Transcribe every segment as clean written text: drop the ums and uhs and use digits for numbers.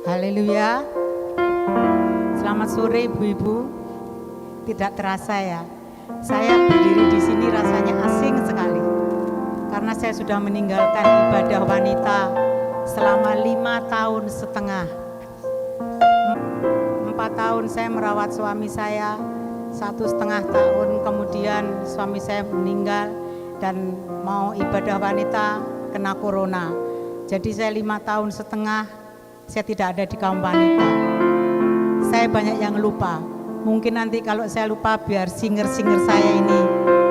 Haleluya. Selamat sore ibu-ibu. Tidak terasa ya, saya berdiri di sini rasanya asing sekali. Karena saya sudah meninggalkan ibadah wanita selama 5 tahun setengah. 4 tahun saya merawat suami saya, 1,5 tahun kemudian suami saya meninggal dan mau ibadah wanita kena corona. Jadi saya 5 tahun setengah saya tidak ada di kaum wanita. Saya banyak yang lupa. Mungkin nanti kalau saya lupa biar singer-singer saya ini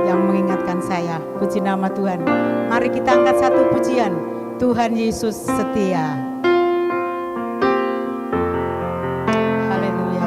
yang mengingatkan saya. Puji nama Tuhan. Mari kita angkat satu pujian. Tuhan Yesus setia. Haleluya.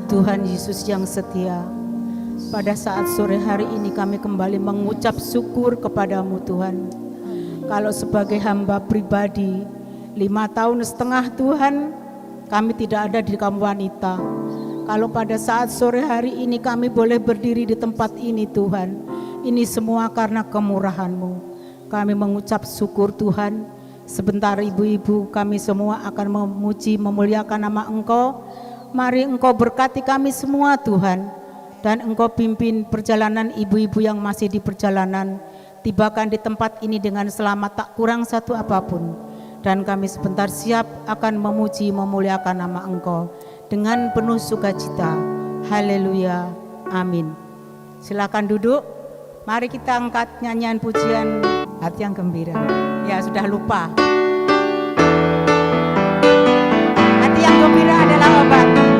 Tuhan Yesus yang setia, pada saat sore hari ini kami kembali mengucap syukur kepadamu Tuhan. Kalau sebagai hamba pribadi 5 tahun setengah Tuhan, kami tidak ada di kaum wanita. Kalau pada saat sore hari ini kami boleh berdiri di tempat ini Tuhan, ini semua karena kemurahan-Mu. kami mengucap syukur Tuhan. Sebentar ibu-ibu kami semua akan memuji memuliakan nama Engkau. Mari Engkau berkati kami semua Tuhan, dan Engkau pimpin perjalanan ibu-ibu yang masih di perjalanan, tibakan di tempat ini dengan selamat, tak kurang satu apapun. Dan kami sebentar siap akan memuji memuliakan nama Engkau dengan penuh sukacita. Haleluya, amin. Silakan duduk. Mari kita angkat nyanyian pujian hati yang gembira. Ya, sudah lupa. Hati yang gembira adalah obat. Yang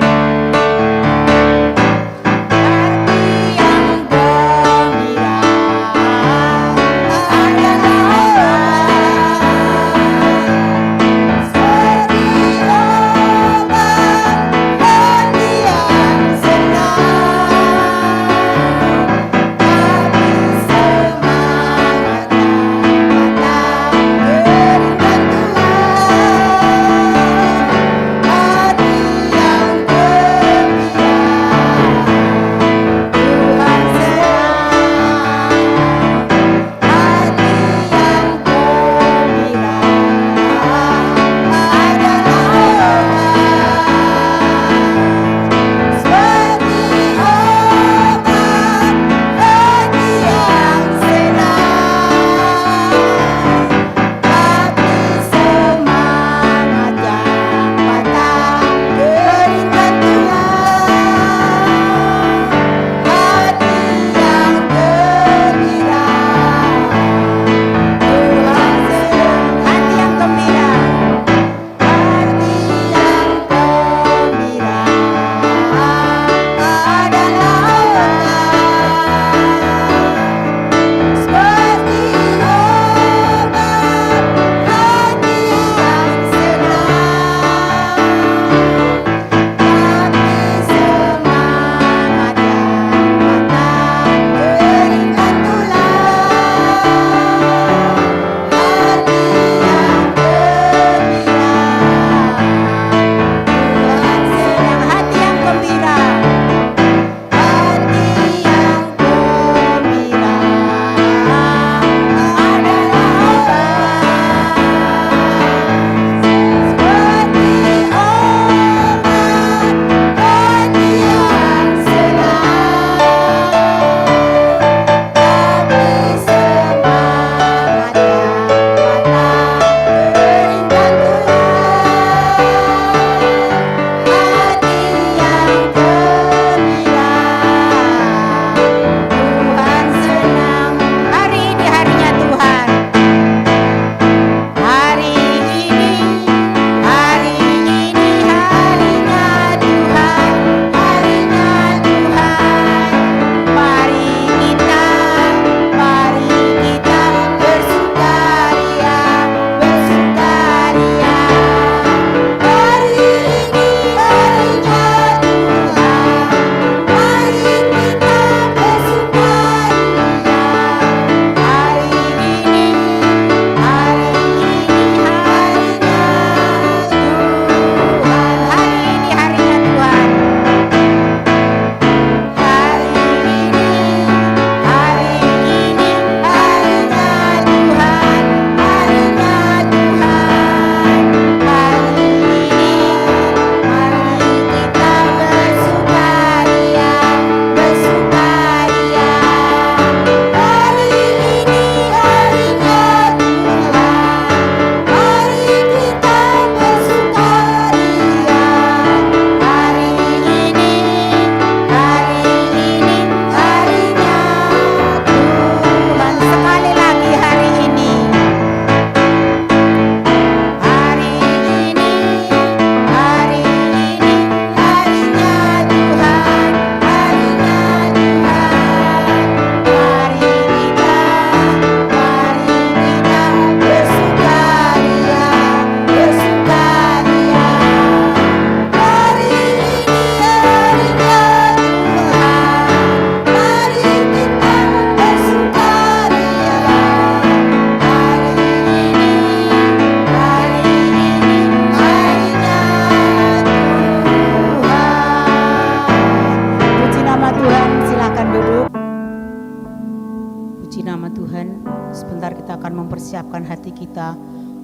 mempersiapkan hati kita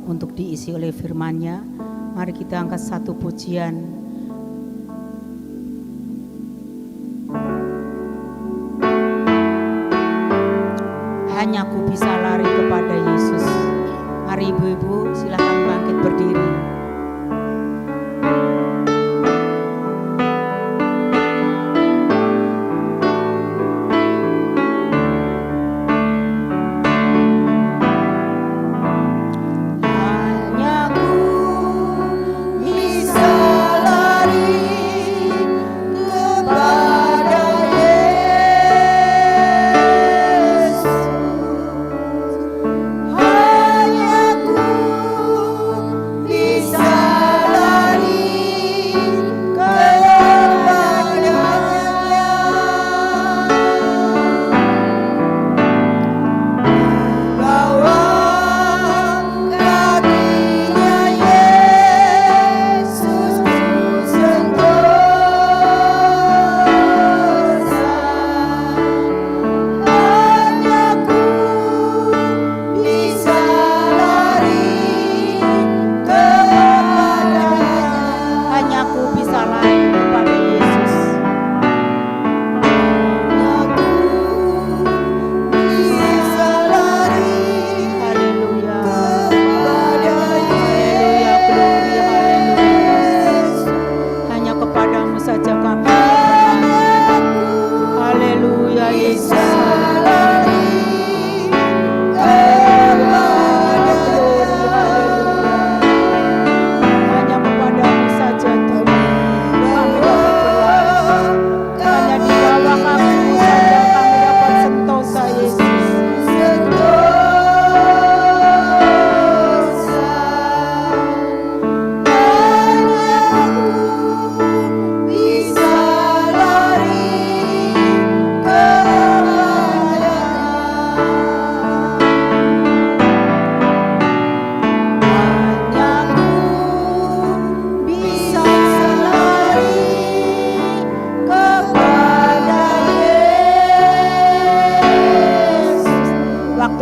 untuk diisi oleh firman-Nya. Mari kita angkat satu pujian. Hanya ku bisa lari kepada Yesus. Mari ibu-ibu silakan bangkit berdiri.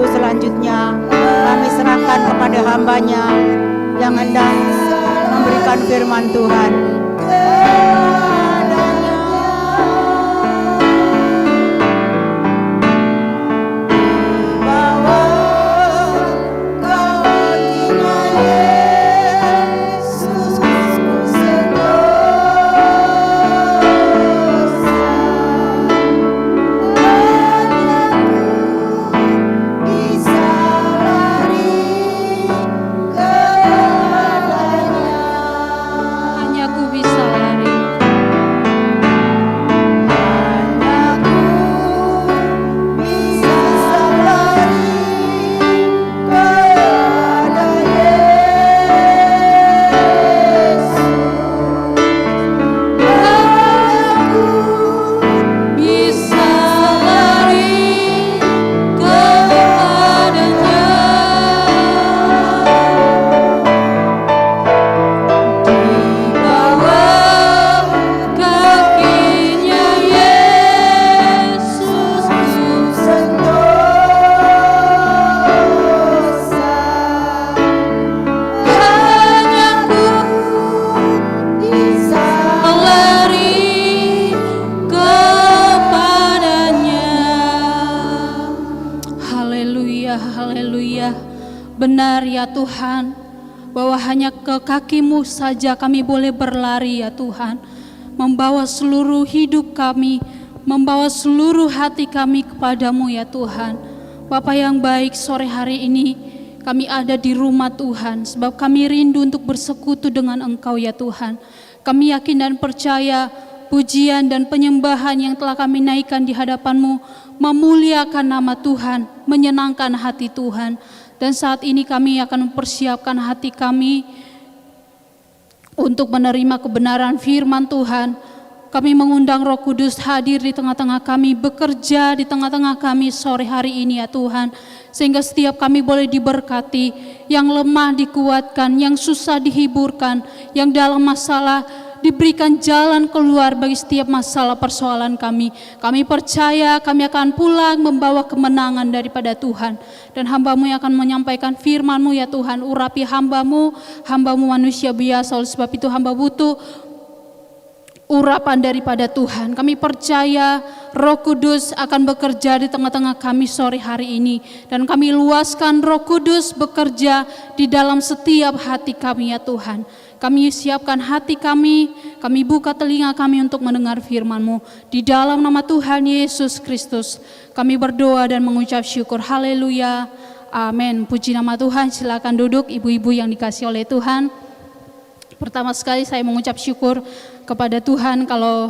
Selanjutnya kami serahkan kepada hamba-Nya yang hendak memberikan firman Tuhan. Benar ya Tuhan, bahwa hanya ke kaki-Mu saja kami boleh berlari ya Tuhan. Membawa seluruh hidup kami, membawa seluruh hati kami kepadamu ya Tuhan. Bapa yang baik, sore hari ini kami ada di rumah Tuhan, sebab kami rindu untuk bersekutu dengan Engkau ya Tuhan. Kami yakin dan percaya pujian dan penyembahan yang telah kami naikkan di hadapan-Mu memuliakan nama Tuhan, menyenangkan hati Tuhan. Dan saat ini kami akan mempersiapkan hati kami untuk menerima kebenaran firman Tuhan. Kami mengundang Roh Kudus hadir di tengah-tengah kami, bekerja di tengah-tengah kami sore hari ini ya Tuhan. Sehingga setiap kami boleh diberkati, yang lemah dikuatkan, yang susah dihiburkan, yang dalam masalah diberikan jalan keluar bagi setiap masalah persoalan kami. Kami percaya kami akan pulang membawa kemenangan daripada Tuhan. Dan hamba-Mu yang akan menyampaikan firman-Mu ya Tuhan, urapi hamba-Mu manusia biasa, oleh sebab itu hamba butuh urapan daripada Tuhan. Kami percaya Roh Kudus akan bekerja di tengah-tengah kami sore hari ini. Dan kami luaskan Roh Kudus bekerja di dalam setiap hati kami ya Tuhan. Kami siapkan hati kami buka telinga kami untuk mendengar firman-Mu. Di dalam nama Tuhan Yesus Kristus, kami berdoa dan mengucap syukur. Haleluya. Amin. Puji nama Tuhan. Silakan duduk ibu-ibu yang dikasihi oleh Tuhan. Pertama sekali saya mengucap syukur kepada Tuhan kalau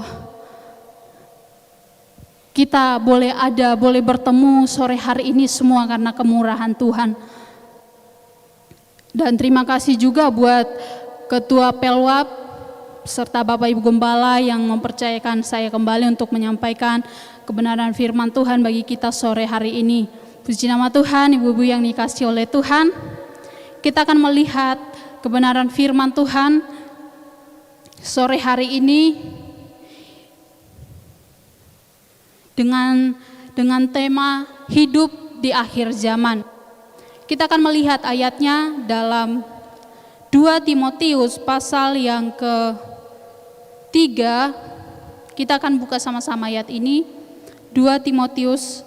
kita boleh bertemu sore hari ini semua karena kemurahan Tuhan. Dan terima kasih juga buat Ketua Pelwap serta Bapak Ibu Gembala yang mempercayakan saya kembali untuk menyampaikan kebenaran firman Tuhan bagi kita sore hari ini. Puji nama Tuhan, ibu-ibu yang dikasihi oleh Tuhan. Kita akan melihat kebenaran firman Tuhan sore hari ini dengan tema hidup di akhir zaman. Kita akan melihat ayatnya dalam 2 Timotius pasal yang ke-3. Kita akan buka sama-sama ayat ini. 2 Timotius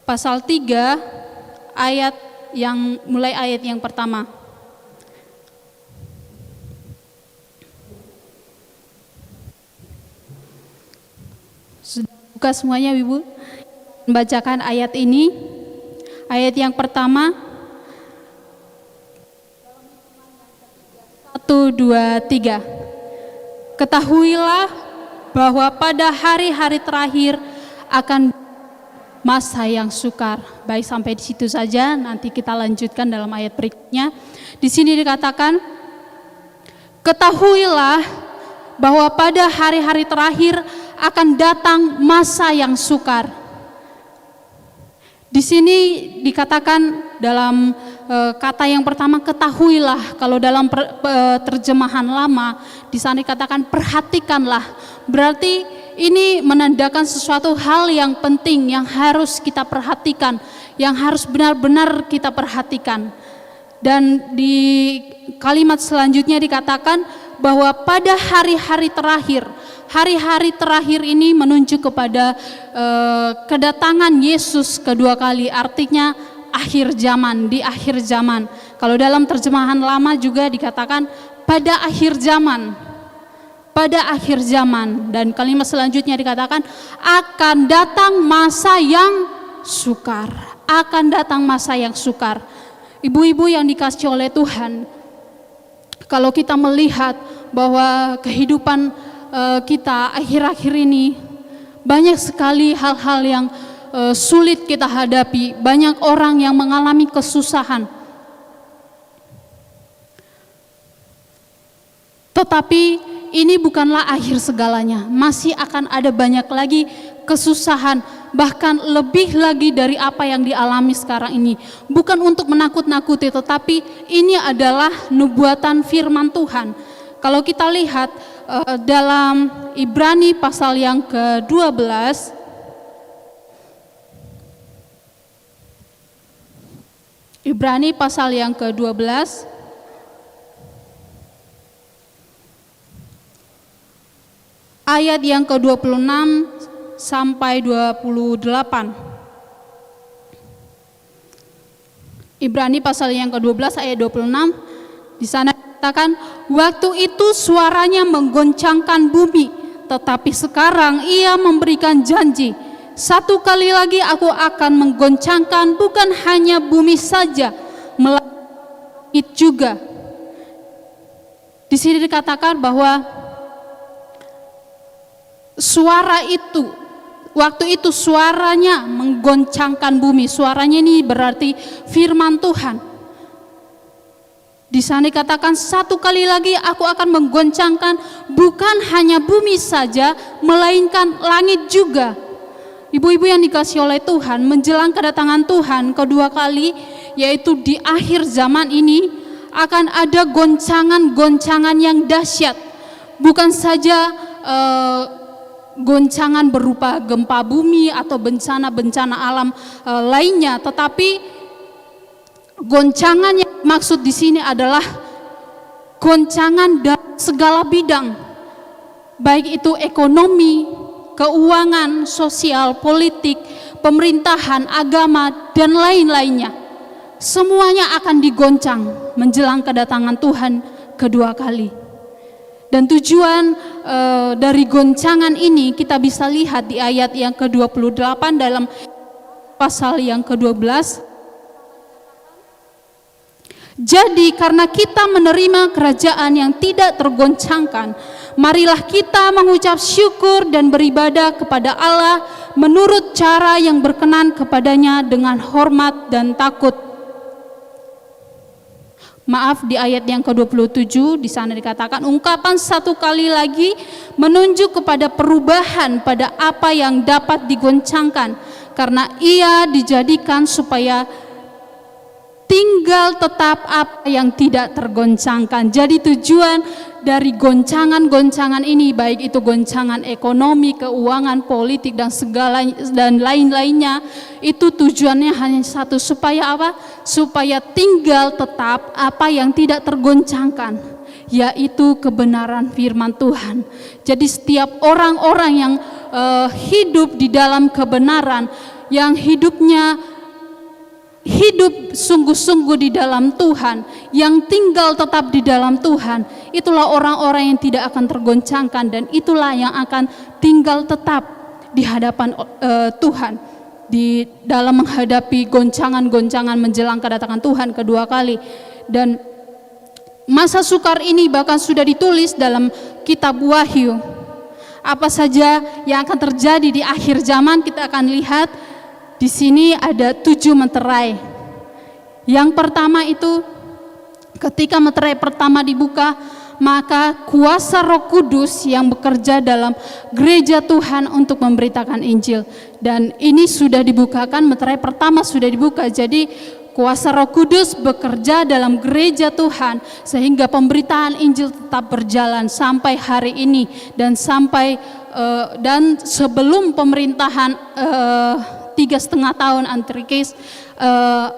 pasal 3 mulai ayat yang pertama. Sudah buka semuanya Ibu? Membacakan ayat ini. Ayat yang pertama. 1, 2, 3. Ketahuilah bahwa pada hari-hari terakhir akan masa yang sukar. Baik, sampai di situ saja, nanti kita lanjutkan dalam ayat berikutnya. Di sini dikatakan, ketahuilah bahwa pada hari-hari terakhir akan datang masa yang sukar. Di sini dikatakan dalam kata yang pertama, ketahuilah. Kalau dalam terjemahan lama di sana dikatakan perhatikanlah. Berarti ini menandakan sesuatu hal yang penting yang harus kita perhatikan, yang harus benar-benar kita perhatikan. Dan di kalimat selanjutnya dikatakan bahwa pada hari-hari terakhir ini menunjuk kepada kedatangan Yesus kedua kali, artinya akhir zaman, di akhir zaman. Kalau dalam terjemahan lama juga dikatakan pada akhir zaman, dan kalimat selanjutnya dikatakan akan datang masa yang sukar, Ibu-ibu yang dikasihi oleh Tuhan, kalau kita melihat bahwa kehidupan kita akhir-akhir ini banyak sekali hal-hal yang sulit kita hadapi, banyak orang yang mengalami kesusahan. Tetapi ini bukanlah akhir segalanya, masih akan ada banyak lagi kesusahan, bahkan lebih lagi dari apa yang dialami sekarang ini. Bukan untuk menakut-nakuti, tetapi ini adalah nubuatan firman Tuhan. Kalau kita lihat dalam Ibrani pasal yang ke-12, Ibrani pasal yang ke-12 ayat yang ke-26 sampai 28. Ibrani pasal yang ke-12 ayat 26, di sana dikatakan, waktu itu suaranya menggoncangkan bumi, tetapi sekarang ia memberikan janji, satu kali lagi aku akan menggoncangkan bukan hanya bumi saja, melainkan juga. Di sini dikatakan bahwa suara itu, waktu itu suaranya menggoncangkan bumi. Suaranya ini berarti firman Tuhan. Di sana dikatakan satu kali lagi aku akan menggoncangkan bukan hanya bumi saja, melainkan langit juga. Ibu-ibu yang dikasihi oleh Tuhan, menjelang kedatangan Tuhan kedua kali, yaitu di akhir zaman ini, akan ada goncangan-goncangan yang dahsyat. bukan saja goncangan berupa gempa bumi atau bencana-bencana alam lainnya, tetapi goncangan yang maksud di sini adalah goncangan dalam segala bidang, baik itu ekonomi, keuangan, sosial, politik, pemerintahan, agama, dan lain-lainnya. Semuanya akan digoncang menjelang kedatangan Tuhan kedua kali. Dan tujuan dari goncangan ini kita bisa lihat di ayat yang ke-28 dalam pasal yang ke-12. Jadi karena kita menerima kerajaan yang tidak tergoncangkan, marilah kita mengucap syukur dan beribadah kepada Allah menurut cara yang berkenan kepadanya dengan hormat dan takut. Maaf, di ayat yang ke-27 di sana dikatakan ungkapan satu kali lagi menunjuk kepada perubahan pada apa yang dapat digoncangkan, karena ia dijadikan supaya tinggal tetap apa yang tidak tergoncangkan. Jadi tujuan dari goncangan-goncangan ini, baik itu goncangan ekonomi, keuangan, politik, dan segala dan lain-lainnya, itu tujuannya hanya satu, supaya apa? Supaya tinggal tetap apa yang tidak tergoncangkan, yaitu kebenaran firman Tuhan. Jadi setiap orang-orang yang hidup di dalam kebenaran, yang hidup sungguh-sungguh di dalam Tuhan, yang tinggal tetap di dalam Tuhan, itulah orang-orang yang tidak akan tergoncangkan, dan itulah yang akan tinggal tetap di hadapan Tuhan di dalam menghadapi goncangan-goncangan menjelang kedatangan Tuhan kedua kali. Dan masa sukar ini bahkan sudah ditulis dalam kitab Wahyu. Apa saja yang akan terjadi di akhir zaman kita akan lihat. Di sini ada 7 meterai. Yang pertama itu ketika meterai pertama dibuka, maka kuasa Roh Kudus yang bekerja dalam gereja Tuhan untuk memberitakan Injil. Dan ini sudah dibukakan, meterai pertama sudah dibuka. Jadi kuasa Roh Kudus bekerja dalam gereja Tuhan sehingga pemberitaan Injil tetap berjalan sampai hari ini dan sampai dan sebelum pemerintahan 3,5 tahun Antikris,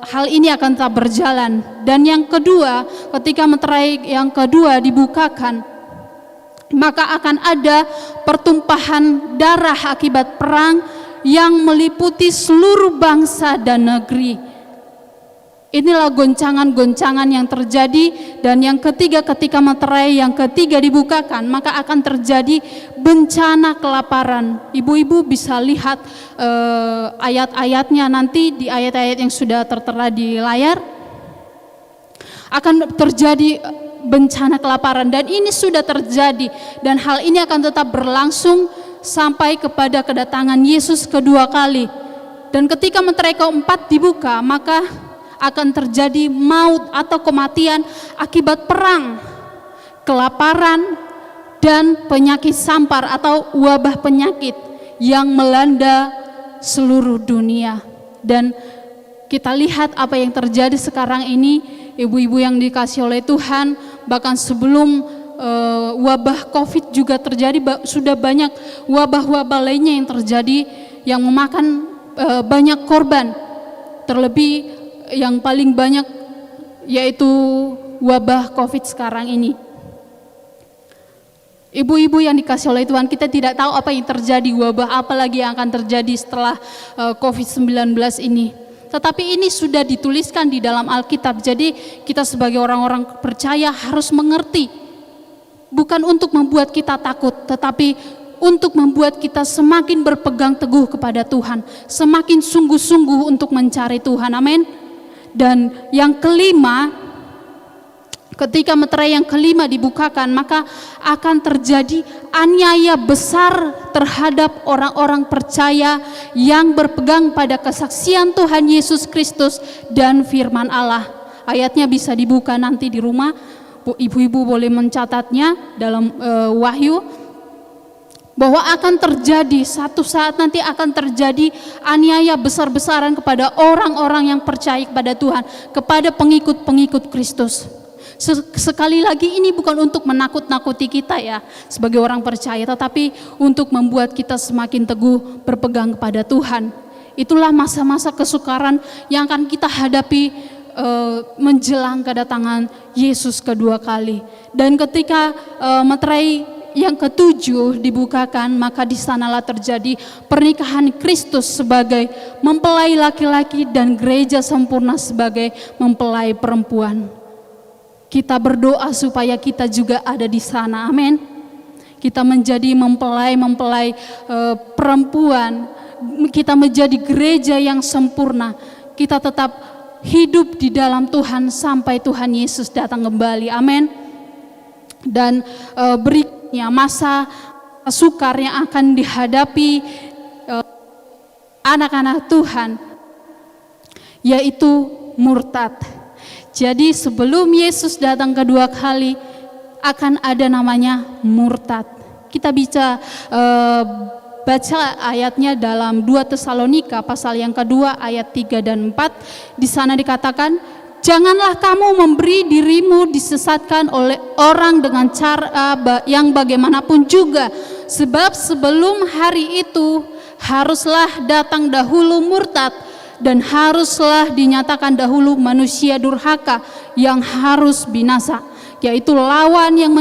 hal ini akan tetap berjalan. Dan yang kedua, ketika meterai yang kedua dibukakan, maka akan ada pertumpahan darah akibat perang yang meliputi seluruh bangsa dan negeri. Inilah goncangan-goncangan yang terjadi. Dan yang ketiga, ketika meterai yang ketiga dibukakan, maka akan terjadi bencana kelaparan. Ibu-ibu bisa lihat ayat-ayatnya nanti di ayat-ayat yang sudah tertera di layar. Akan terjadi bencana kelaparan, dan ini sudah terjadi, dan hal ini akan tetap berlangsung sampai kepada kedatangan Yesus kedua kali. Dan ketika meterai keempat dibuka, maka akan terjadi maut atau kematian akibat perang, kelaparan, dan penyakit sampar atau wabah penyakit yang melanda seluruh dunia. Dan kita lihat apa yang terjadi sekarang ini, ibu-ibu yang dikasihi oleh Tuhan, bahkan sebelum wabah COVID juga terjadi, sudah banyak wabah-wabah lainnya yang terjadi yang memakan banyak korban. Terlebih yang paling banyak yaitu wabah COVID sekarang ini. Ibu-ibu yang dikasihi oleh Tuhan, kita tidak tahu apa yang terjadi, wabah apa lagi yang akan terjadi setelah COVID-19 ini. Tetapi ini sudah dituliskan di dalam Alkitab. Jadi kita sebagai orang-orang percaya harus mengerti, bukan untuk membuat kita takut, tetapi untuk membuat kita semakin berpegang teguh kepada Tuhan, semakin sungguh-sungguh untuk mencari Tuhan. Amin. Dan yang kelima, ketika meterai yang kelima dibukakan, maka akan terjadi aniaya besar terhadap orang-orang percaya yang berpegang pada kesaksian Tuhan Yesus Kristus dan firman Allah. Ayatnya bisa dibuka nanti di rumah, ibu-ibu boleh mencatatnya dalam Wahyu, bahwa akan terjadi satu saat nanti akan terjadi aniaya besar-besaran kepada orang-orang yang percaya kepada Tuhan, kepada pengikut-pengikut Kristus. Sekali lagi ini bukan untuk menakut-nakuti kita ya sebagai orang percaya, tetapi untuk membuat kita semakin teguh berpegang kepada Tuhan. Itulah masa-masa kesukaran yang akan kita hadapi menjelang kedatangan Yesus kedua kali. Dan ketika meterai yang ketujuh dibukakan, maka di sanalah terjadi pernikahan Kristus sebagai mempelai laki-laki dan gereja sempurna sebagai mempelai perempuan. Kita berdoa supaya kita juga ada di sana, amin. Kita menjadi mempelai perempuan, kita menjadi gereja yang sempurna. Kita tetap hidup di dalam Tuhan sampai Tuhan Yesus datang kembali, amin. Dan berikutnya masa sukar yang akan dihadapi anak-anak Tuhan, yaitu murtad. Jadi sebelum Yesus datang kedua kali akan ada namanya murtad. Kita bisa baca ayatnya dalam 2 Tesalonika pasal yang kedua ayat 3 dan 4. Di sana dikatakan, janganlah kamu memberi dirimu disesatkan oleh orang dengan cara yang bagaimanapun juga, sebab sebelum hari itu haruslah datang dahulu murtad, dan haruslah dinyatakan dahulu manusia durhaka yang harus binasa, yaitu lawan yang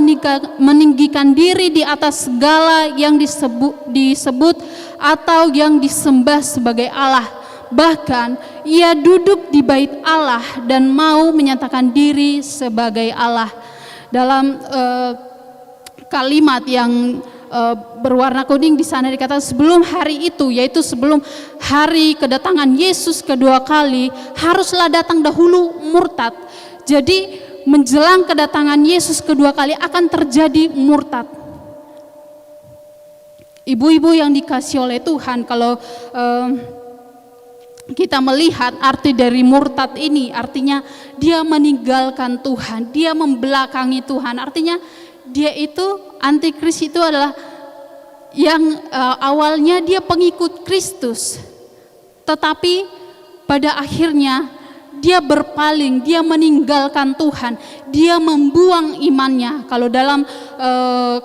meninggikan diri di atas segala yang disebut atau yang disembah sebagai Allah. Bahkan ia duduk di bait Allah dan mau menyatakan diri sebagai Allah. Dalam kalimat yang berwarna kuning di sana dikatakan sebelum hari itu, yaitu sebelum hari kedatangan Yesus kedua kali, haruslah datang dahulu murtad. Jadi menjelang kedatangan Yesus kedua kali akan terjadi murtad. Ibu-ibu yang dikasihi oleh Tuhan, kalau kita melihat arti dari murtad ini, artinya dia meninggalkan Tuhan, dia membelakangi Tuhan. Artinya dia itu, antikris itu adalah yang awalnya dia pengikut Kristus, tetapi pada akhirnya dia berpaling, dia meninggalkan Tuhan, dia membuang imannya. Kalau dalam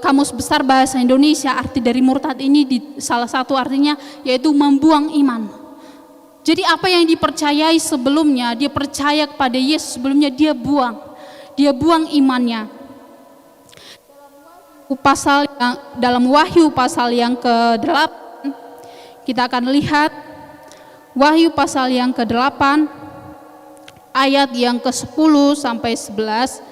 Kamus Besar Bahasa Indonesia, arti dari murtad ini salah satu artinya yaitu membuang iman. Jadi apa yang dipercayai sebelumnya, dia percaya kepada Yesus sebelumnya, dia buang imannya. Dalam Wahyu pasal yang ke-8 kita akan lihat Wahyu pasal yang ke-8 ayat yang ke-10 sampai 11.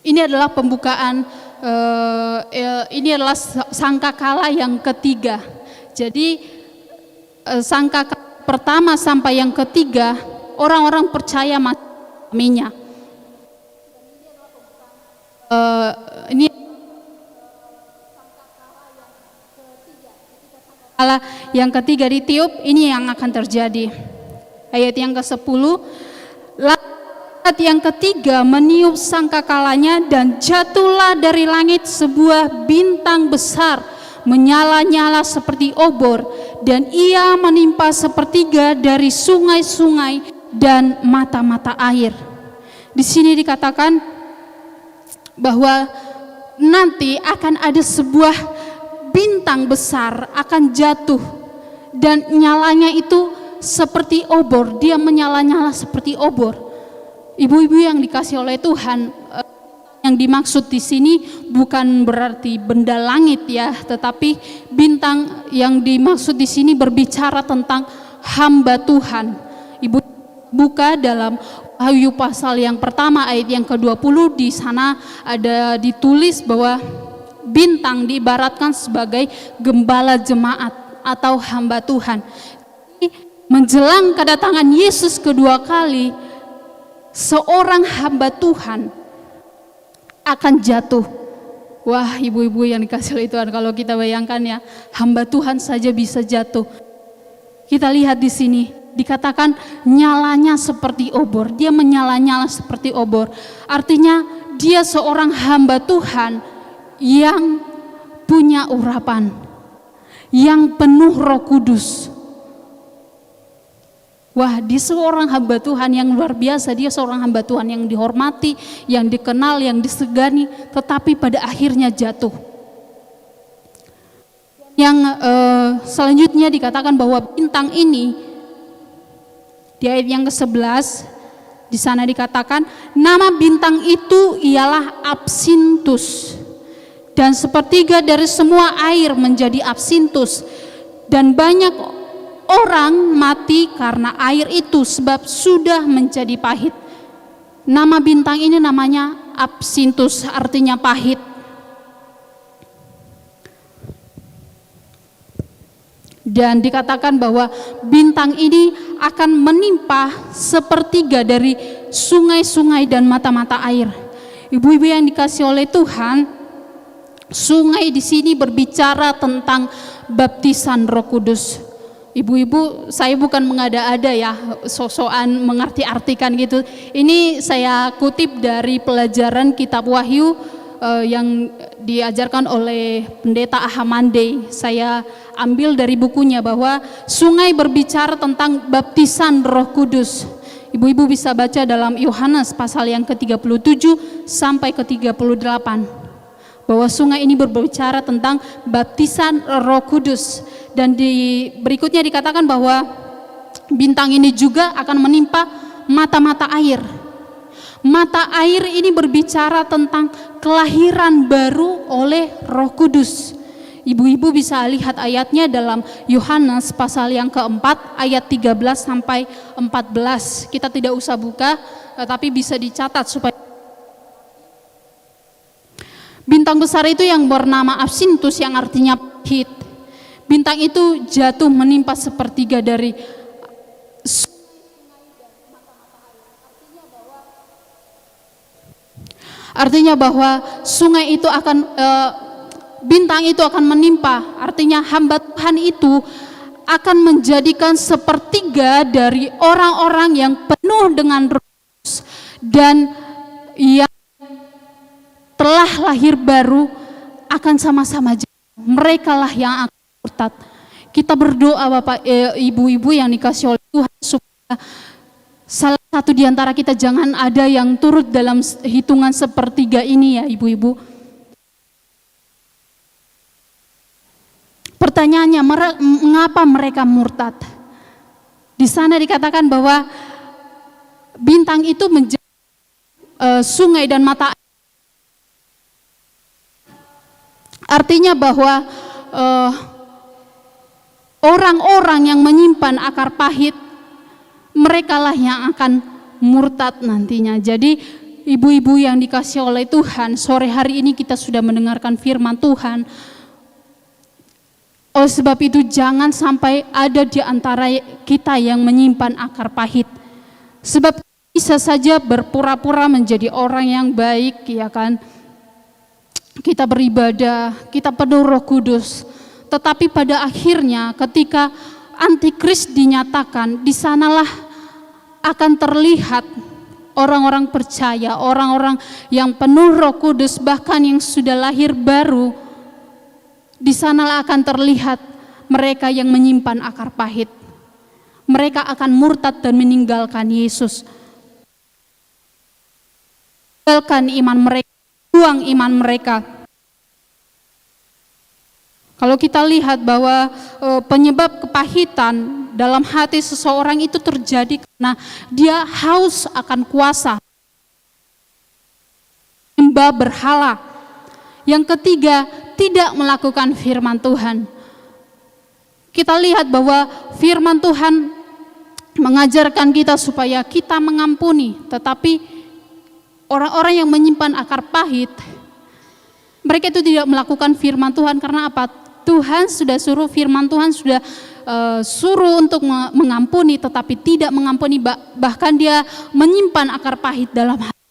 Ini adalah pembukaan, ini adalah sangkakala yang ketiga. Jadi sangkakala pertama sampai yang ketiga orang-orang percaya minyak. Ini yang ketiga ditiup, ini yang akan terjadi. Ayat yang ke-10, ayat yang ketiga meniup sangkakalanya dan jatuhlah dari langit sebuah bintang besar menyala-nyala seperti obor, dan ia menimpa sepertiga dari sungai-sungai dan mata-mata air. Di sini dikatakan bahwa nanti akan ada sebuah bintang besar akan jatuh dan nyalanya itu seperti obor, dia menyala-nyala seperti obor. Ibu-ibu yang dikasih oleh Tuhan, yang dimaksud di sini bukan berarti benda langit ya, tetapi bintang yang dimaksud di sini berbicara tentang hamba Tuhan. Ibu buka dalam Wahyu pasal yang pertama ayat yang ke-20, di sana ada ditulis bahwa bintang diibaratkan sebagai gembala jemaat atau hamba Tuhan. Menjelang kedatangan Yesus kedua kali, seorang hamba Tuhan akan jatuh. Wah, ibu-ibu yang dikasih oleh Tuhan, kalau kita bayangkan ya, hamba Tuhan saja bisa jatuh. Kita lihat di sini dikatakan nyalanya seperti obor, dia menyala-nyala seperti obor. Artinya dia seorang hamba Tuhan yang punya urapan, yang penuh Roh Kudus. Wah, dia seorang hamba Tuhan yang luar biasa, dia seorang hamba Tuhan yang dihormati, yang dikenal, yang disegani, tetapi pada akhirnya jatuh. Yang selanjutnya dikatakan bahwa bintang ini, di ayat yang ke-11, di sana dikatakan, nama bintang itu ialah Absintus, dan sepertiga dari semua air menjadi Absintus, dan banyak orang mati karena air itu sebab sudah menjadi pahit. Nama bintang ini namanya Absintus, artinya pahit. Dan dikatakan bahwa bintang ini akan menimpa sepertiga dari sungai-sungai dan mata-mata air. Ibu-ibu yang dikasihi oleh Tuhan, sungai di sini berbicara tentang baptisan Roh Kudus. Ibu-ibu, saya bukan mengada-ada ya, sosokan mengarti-artikan gitu. Ini saya kutip dari pelajaran kitab Wahyu yang diajarkan oleh pendeta Ahamande. Saya ambil dari bukunya bahwa sungai berbicara tentang baptisan Roh Kudus. Ibu-ibu bisa baca dalam Yohanes pasal yang ke-37 sampai ke-38. Bahwa sungai ini berbicara tentang baptisan Roh Kudus. Dan di berikutnya dikatakan bahwa bintang ini juga akan menimpa mata-mata air. Mata air ini berbicara tentang kelahiran baru oleh Roh Kudus. Ibu-ibu bisa lihat ayatnya dalam Yohanes pasal yang keempat ayat 13 sampai 14. Kita tidak usah buka, tapi bisa dicatat supaya bintang besar itu yang bernama Absintus yang artinya pahit. Bintang itu jatuh menimpa sepertiga dari artinya bahwa sungai itu akan bintang itu akan menimpa, artinya hamba Tuhan itu akan menjadikan sepertiga dari orang-orang yang penuh dengan Roh Kudus dan yang telah lahir baru akan sama-sama jatuh. Mereka lah yang akan murtad. Kita berdoa Bapak Ibu-ibu yang dikasihi oleh Tuhan supaya salah satu di antara kita jangan ada yang turut dalam hitungan sepertiga ini ya Ibu-ibu. Pertanyaannya, mengapa mereka murtad? Di sana dikatakan bahwa bintang itu menjadi sungai dan mata air. Artinya bahwa orang-orang yang menyimpan akar pahit, merekalah yang akan murtad nantinya. Jadi ibu-ibu yang dikasihi oleh Tuhan, sore hari ini kita sudah mendengarkan firman Tuhan. Oleh sebab itu jangan sampai ada di antara kita yang menyimpan akar pahit. Sebab bisa saja berpura-pura menjadi orang yang baik, ya kan? Kita beribadah, kita penuh Roh Kudus. Tetapi pada akhirnya ketika antikris dinyatakan, di sanalah akan terlihat orang-orang percaya, orang-orang yang penuh Roh Kudus, bahkan yang sudah lahir baru. Di sanalah akan terlihat mereka yang menyimpan akar pahit. Mereka akan murtad dan meninggalkan Yesus. Meninggalkan iman mereka, buang iman mereka. Kalau kita lihat bahwa penyebab kepahitan dalam hati seseorang itu terjadi karena dia haus akan kuasa, menyembah berhala. Yang ketiga, tidak melakukan firman Tuhan. Kita lihat bahwa firman Tuhan mengajarkan kita supaya kita mengampuni, tetapi orang-orang yang menyimpan akar pahit, mereka itu tidak melakukan firman Tuhan. Karena apa? Tuhan sudah suruh, firman Tuhan sudah suruh untuk mengampuni, tetapi tidak mengampuni, bahkan dia menyimpan akar pahit dalam hati.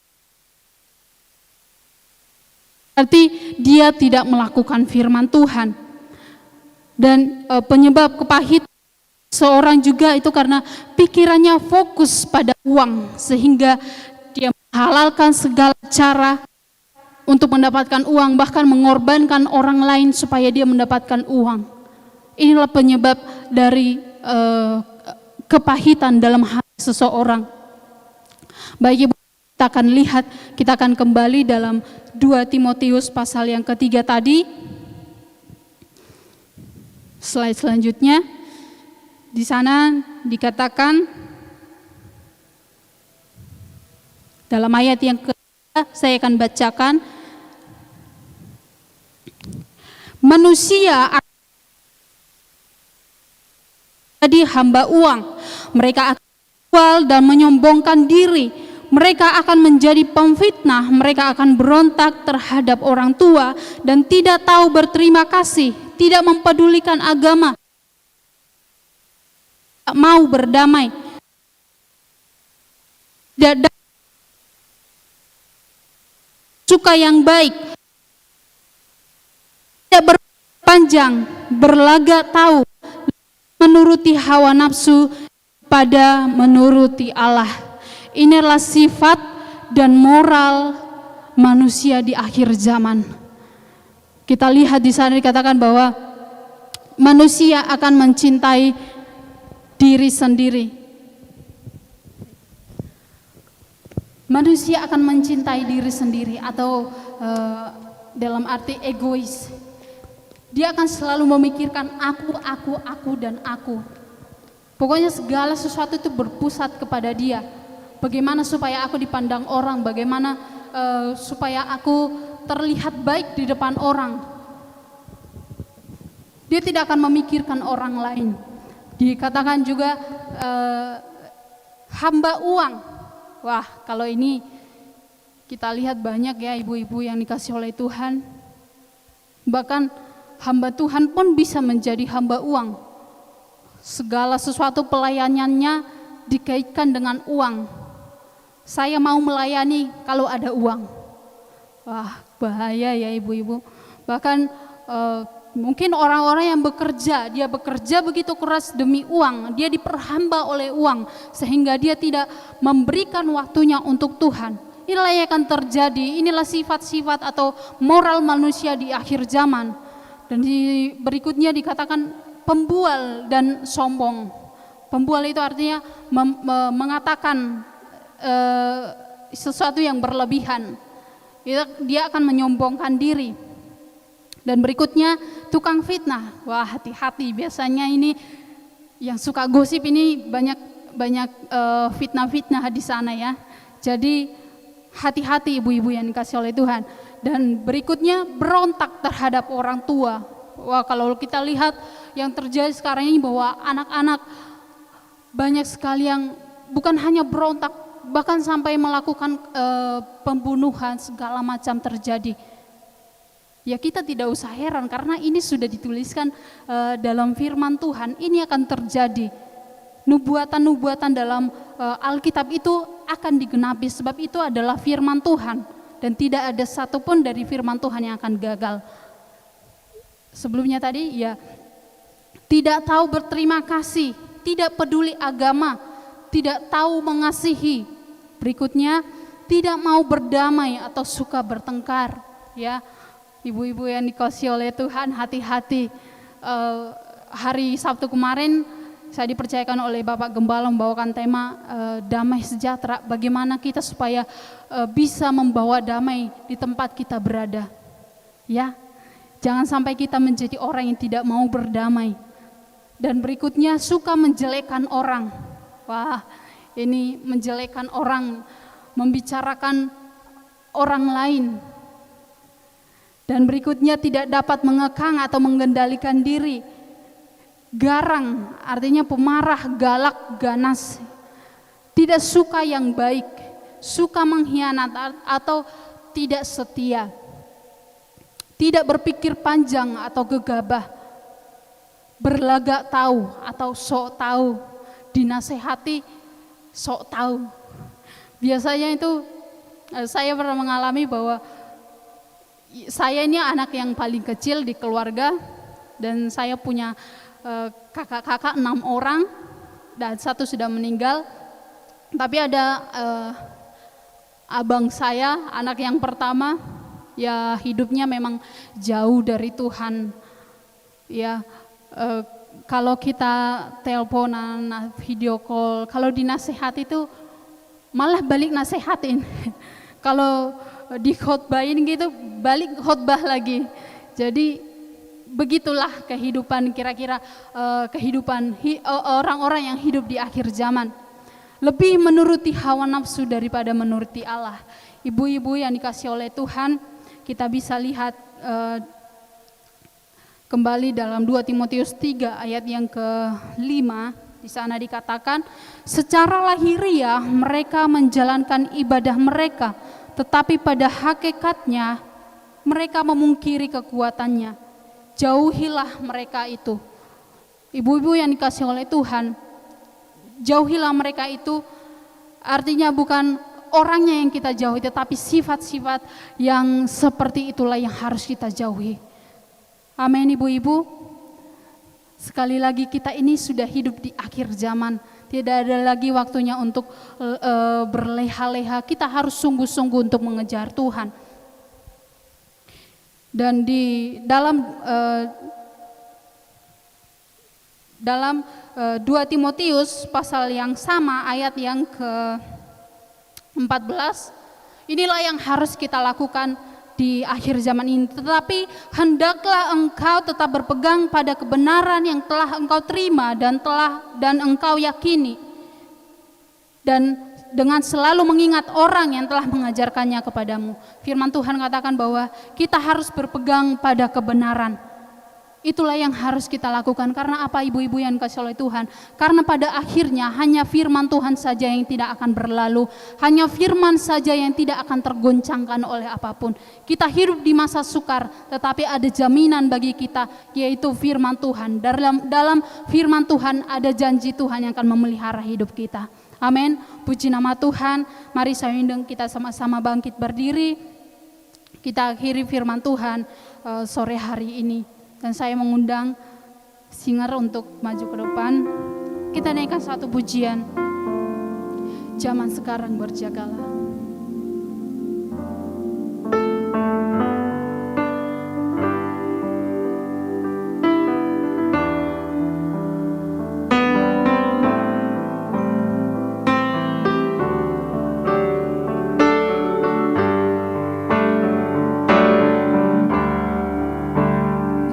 Berarti dia tidak melakukan firman Tuhan. Dan penyebab kepahitan seorang juga itu karena pikirannya fokus pada uang, sehingga dia menghalalkan segala cara untuk mendapatkan uang, bahkan mengorbankan orang lain supaya dia mendapatkan uang. Inilah penyebab dari kepahitan dalam hati seseorang. Baik Ibu, kita akan lihat, kita akan kembali dalam 2 Timotius pasal yang ketiga tadi. Slide selanjutnya, di sana dikatakan dalam ayat yang ketiga, saya akan bacakan. Manusia akan jadi hamba uang, mereka akan jual dan menyombongkan diri, mereka akan menjadi pemfitnah, mereka akan berontak terhadap orang tua dan tidak tahu berterima kasih, tidak mempedulikan agama, tidak mau berdamai, tidak suka yang baik, tidak berpanjang, berlagak tahu, menuruti hawa nafsu pada menuruti Allah. Inilah sifat dan moral manusia di akhir zaman. Kita lihat di sana dikatakan bahwa manusia akan mencintai diri sendiri. Manusia akan mencintai diri sendiri atau dalam arti egois. Dia akan selalu memikirkan aku, dan aku. Pokoknya segala sesuatu itu berpusat kepada dia. Bagaimana supaya aku dipandang orang, bagaimana supaya aku terlihat baik di depan orang. Dia tidak akan memikirkan orang lain. Dikatakan juga hamba uang. Wah, kalau ini kita lihat banyak ya ibu-ibu yang dikasih oleh Tuhan. Bahkan hamba Tuhan pun bisa menjadi hamba uang. Segala sesuatu pelayanannya dikaitkan dengan uang. Saya mau melayani kalau ada uang. Wah, bahaya ya ibu-ibu. Bahkan mungkin orang-orang yang bekerja, dia bekerja begitu keras demi uang, dia diperhamba oleh uang sehingga dia tidak memberikan waktunya untuk Tuhan. Inilah yang akan terjadi, inilah sifat-sifat atau moral manusia di akhir zaman. Dan berikutnya dikatakan pembual dan sombong. Pembual itu artinya mengatakan sesuatu yang berlebihan. Dia akan menyombongkan diri. Dan berikutnya tukang fitnah. Wah, hati-hati, biasanya ini yang suka gosip ini banyak fitnah-fitnah di sana ya. Jadi hati-hati ibu-ibu yang dikasih oleh Tuhan. Dan berikutnya berontak terhadap orang tua. Wah, kalau kita lihat yang terjadi sekarang ini bahwa anak-anak banyak sekali yang bukan hanya berontak, bahkan sampai melakukan pembunuhan, segala macam terjadi. Ya kita tidak usah heran karena ini sudah dituliskan dalam firman Tuhan, ini akan terjadi. Nubuatan-nubuatan dalam Alkitab itu akan digenapi sebab itu adalah firman Tuhan. Dan tidak ada satupun dari firman Tuhan yang akan gagal. Sebelumnya tadi ya tidak tahu berterima kasih, tidak peduli agama, tidak tahu mengasihi. Berikutnya tidak mau berdamai atau suka bertengkar. Ya ibu-ibu yang dikasihi oleh Tuhan, hati-hati. Hari Sabtu kemarin saya dipercayakan oleh Bapak Gembala membawakan tema damai sejahtera. Bagaimana kita supaya bisa membawa damai di tempat kita berada. Ya, jangan sampai kita menjadi orang yang tidak mau berdamai. Dan berikutnya suka menjelekkan orang. Wah, ini menjelekkan orang, membicarakan orang lain. Dan berikutnya tidak dapat mengekang atau mengendalikan diri. Garang, artinya pemarah, galak, ganas. Tidak suka yang baik, suka mengkhianat atau tidak setia. Tidak berpikir panjang atau gegabah. Berlagak tahu atau sok tahu. Dinasehati, sok tahu. Biasanya itu saya pernah mengalami bahwa saya ini anak yang paling kecil di keluarga dan saya punya kakak-kakak 6 orang dan 1 sudah meninggal. Tapi ada abang saya, anak yang pertama, ya hidupnya memang jauh dari Tuhan. Ya kalau kita teleponan, video call, kalau dinasehat itu malah balik nasehatin. Kalau dikhotbahin gitu balik khotbah lagi. Jadi begitulah kehidupan kira-kira kehidupan orang-orang yang hidup di akhir zaman. Lebih menuruti hawa nafsu daripada menuruti Allah. Ibu-ibu yang dikasih oleh Tuhan, kita bisa lihat kembali dalam 2 Timotius 3 ayat yang ke-5. Di sana dikatakan, secara lahiriah mereka menjalankan ibadah mereka, tetapi pada hakikatnya mereka memungkiri kekuatannya. Jauhilah mereka itu. Ibu-ibu yang dikasih oleh Tuhan, jauhilah mereka itu artinya bukan orangnya yang kita jauhi, tetapi sifat-sifat yang seperti itulah yang harus kita jauhi. Amin ibu-ibu. Sekali lagi kita ini sudah hidup di akhir zaman. Tidak ada lagi waktunya untuk berleha-leha. Kita harus sungguh-sungguh untuk mengejar Tuhan. Dan di dalam 2 Timotius pasal yang sama ayat yang ke-14, inilah yang harus kita lakukan di akhir zaman ini. Tetapi hendaklah engkau tetap berpegang pada kebenaran yang telah engkau terima dan engkau yakini, dan dengan selalu mengingat orang yang telah mengajarkannya kepadamu. Firman Tuhan katakan bahwa kita harus berpegang pada kebenaran. Itulah yang harus kita lakukan. Karena apa ibu-ibu yang dikasihi oleh Tuhan? Karena pada akhirnya hanya firman Tuhan saja yang tidak akan berlalu. Hanya firman saja yang tidak akan tergoncangkan oleh apapun. Kita hidup di masa sukar, tetapi ada jaminan bagi kita, yaitu firman Tuhan. Dalam firman Tuhan ada janji Tuhan yang akan memelihara hidup kita. Amin. Puji nama Tuhan. Mari saya undang kita sama-sama bangkit berdiri. Kita akhiri firman Tuhan sore hari ini. Dan saya mengundang singer untuk maju ke depan. Kita naikkan satu pujian. Zaman sekarang berjagalah.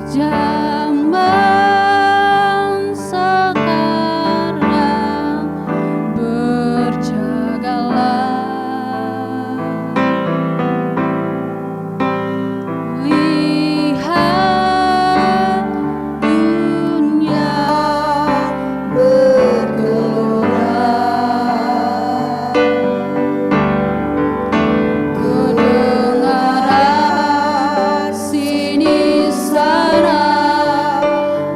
Zaman sekarang berjagalah, lihat dunia bergelora, kedengaran sini sana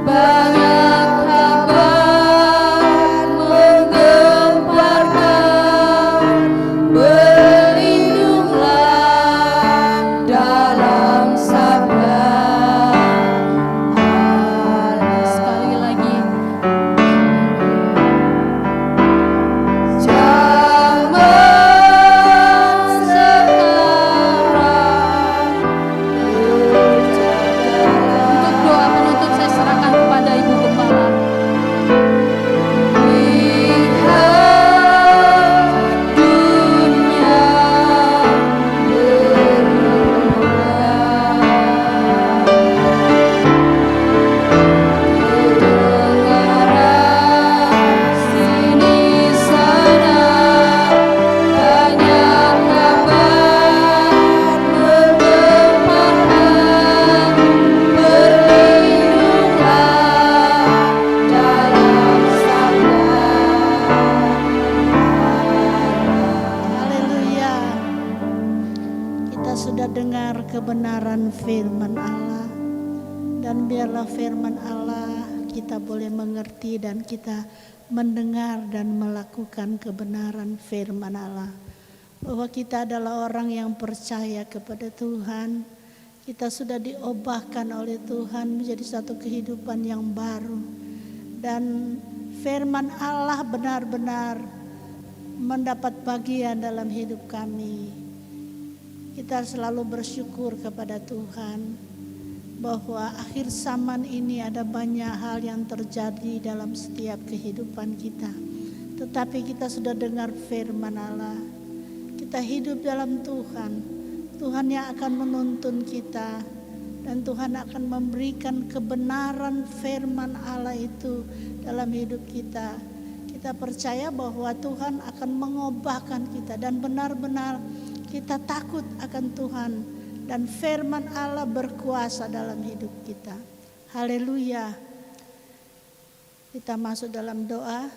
banyak kabar menggemparkan, berlindunglah dalam sabda Allah. Sekali lagi. Zaman sekarang berjagalah. Untuk doa penutup saya serahkan kepada Ibu Gembala. Lihat dunia kedengaran sini sana banyak kabar menggemparkan, berlindunglah dalam sabda Haleluya. Kita sudah dengar kebenaran firman Allah, dan biarlah firman Allah kita boleh mengerti dan kita mendengar dan melakukan kebenaran firman Allah. Bahwa kita adalah orang yang percaya kepada Tuhan. Kita sudah diubahkan oleh Tuhan menjadi satu kehidupan yang baru. Dan firman Allah benar-benar mendapat bagian dalam hidup kami. Kita selalu bersyukur kepada Tuhan. bahwa akhir zaman ini ada banyak hal yang terjadi dalam setiap kehidupan kita. Tetapi kita sudah dengar firman Allah. Kita hidup dalam Tuhan. Tuhan yang akan menuntun kita. Dan Tuhan akan memberikan kebenaran firman Allah itu dalam hidup kita. Kita percaya bahwa Tuhan akan mengubahkan kita. Dan benar-benar kita takut akan Tuhan. Dan firman Allah berkuasa dalam hidup kita. Haleluya. Kita masuk dalam doa.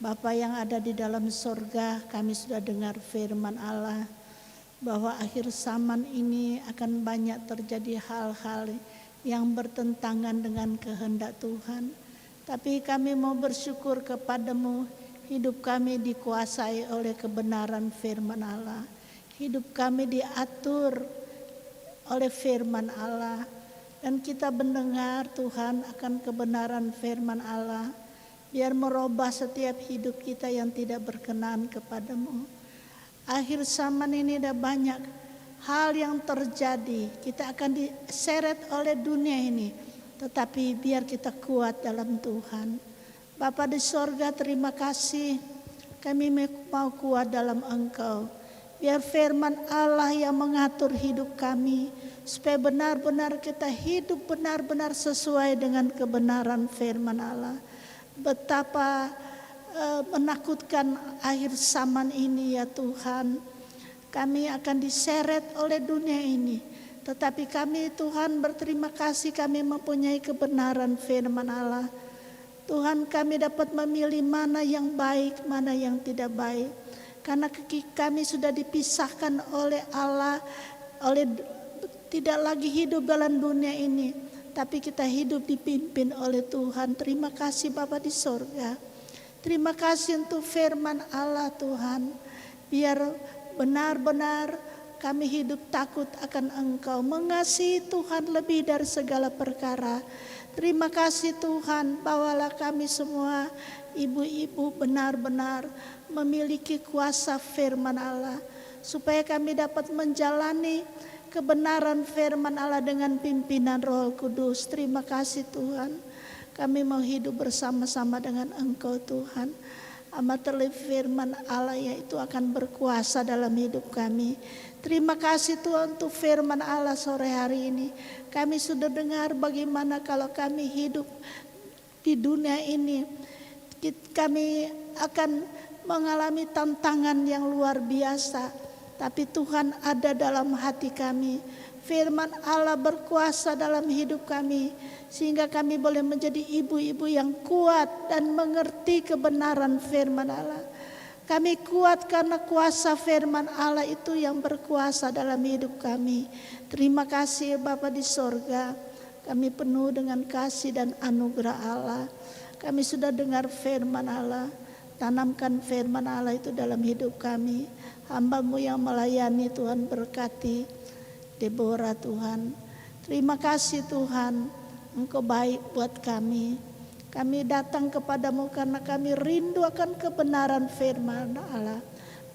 Bapa yang ada di dalam sorga, kami sudah dengar firman Allah bahwa akhir zaman ini akan banyak terjadi hal-hal yang bertentangan dengan kehendak Tuhan. Tapi kami mau bersyukur kepadamu, hidup kami dikuasai oleh kebenaran firman Allah. Hidup kami diatur oleh firman Allah. Dan kita mendengar Tuhan akan kebenaran firman Allah. Biar merubah setiap hidup kita yang tidak berkenan kepadamu. Akhir zaman ini ada banyak hal yang terjadi. Kita akan diseret oleh dunia ini. Tetapi biar kita kuat dalam Tuhan. Bapa di sorga, terima kasih. Kami mau kuat dalam Engkau. Biar firman Allah yang mengatur hidup kami. Supaya benar-benar kita hidup benar-benar sesuai dengan kebenaran firman Allah. Betapa menakutkan akhir zaman ini ya Tuhan. Kami akan diseret oleh dunia ini. Tetapi kami Tuhan berterima kasih kami mempunyai kebenaran firman Allah. Tuhan kami dapat memilih mana yang baik, mana yang tidak baik. Karena kami sudah dipisahkan oleh Allah, tidak lagi hidup dalam dunia ini. Tapi kita hidup dipimpin oleh Tuhan. Terima kasih Bapa di sorga. Terima kasih untuk firman Allah Tuhan. Biar benar-benar kami hidup takut akan Engkau. Mengasihi Tuhan lebih dari segala perkara. Terima kasih Tuhan. Bawalah kami semua ibu-ibu benar-benar memiliki kuasa firman Allah. Supaya kami dapat menjalani kebenaran firman Allah dengan pimpinan Roh Kudus. Terima kasih Tuhan. Kami mau hidup bersama-sama dengan Engkau Tuhan. Amatlah firman Allah yaitu akan berkuasa dalam hidup kami. Terima kasih Tuhan untuk firman Allah sore hari ini. Kami sudah dengar bagaimana kalau kami hidup di dunia ini. Kami akan mengalami tantangan yang luar biasa. Tapi Tuhan ada dalam hati kami. Firman Allah berkuasa dalam hidup kami. Sehingga kami boleh menjadi ibu-ibu yang kuat dan mengerti kebenaran firman Allah. Kami kuat karena kuasa firman Allah itu yang berkuasa dalam hidup kami. Terima kasih Bapa di sorga. Kami penuh dengan kasih dan anugerah Allah. Kami sudah dengar firman Allah. Tanamkan firman Allah itu dalam hidup kami. Hamba-Mu yang melayani Tuhan berkati Deborah Tuhan. Terima kasih Tuhan. Engkau baik buat kami. Kami datang kepadamu karena kami rindu akan kebenaran firman Allah.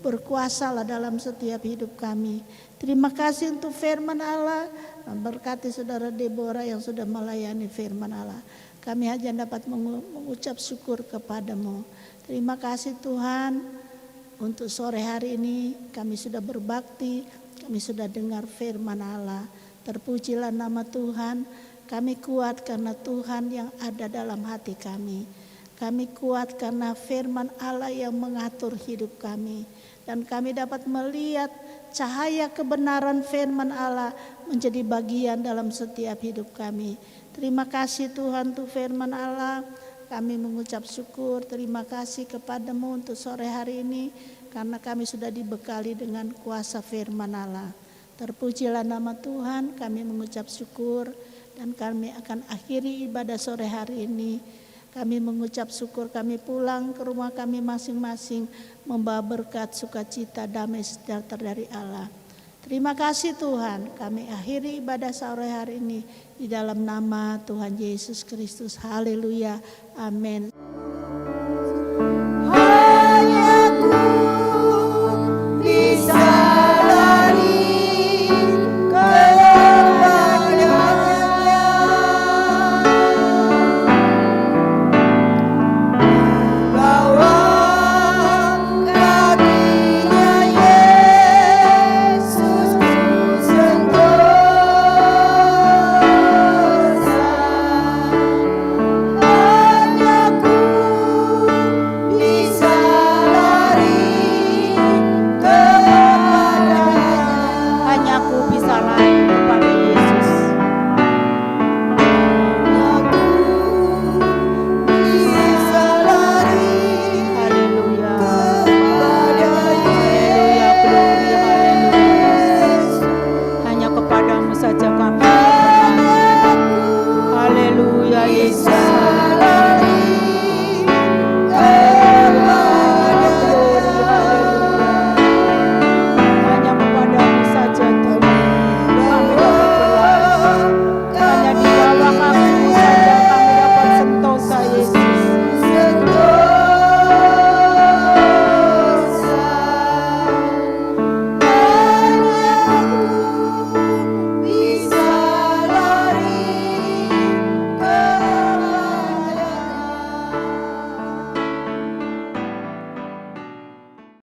Berkuasalah dalam setiap hidup kami. Terima kasih untuk firman Allah. Berkati saudara Deborah yang sudah melayani firman Allah. Kami hanya dapat mengucap syukur kepadamu. Terima kasih Tuhan. Untuk sore hari ini kami sudah berbakti, kami sudah dengar firman Allah. Terpujilah nama Tuhan. Kami kuat karena Tuhan yang ada dalam hati kami. Kami kuat karena firman Allah yang mengatur hidup kami. Dan kami dapat melihat cahaya kebenaran firman Allah menjadi bagian dalam setiap hidup kami. Terima kasih Tuhan untuk firman Allah. Kami mengucap syukur, terima kasih kepadamu untuk sore hari ini. Karena kami sudah dibekali dengan kuasa firman Allah. Terpujilah nama Tuhan, kami mengucap syukur. Dan kami akan akhiri ibadah sore hari ini. Kami mengucap syukur, kami pulang ke rumah kami masing-masing. Membawa berkat, sukacita, damai sejahtera dari Allah. Terima kasih Tuhan, kami akhiri ibadah sore hari ini di dalam nama Tuhan Yesus Kristus. Haleluya, amin.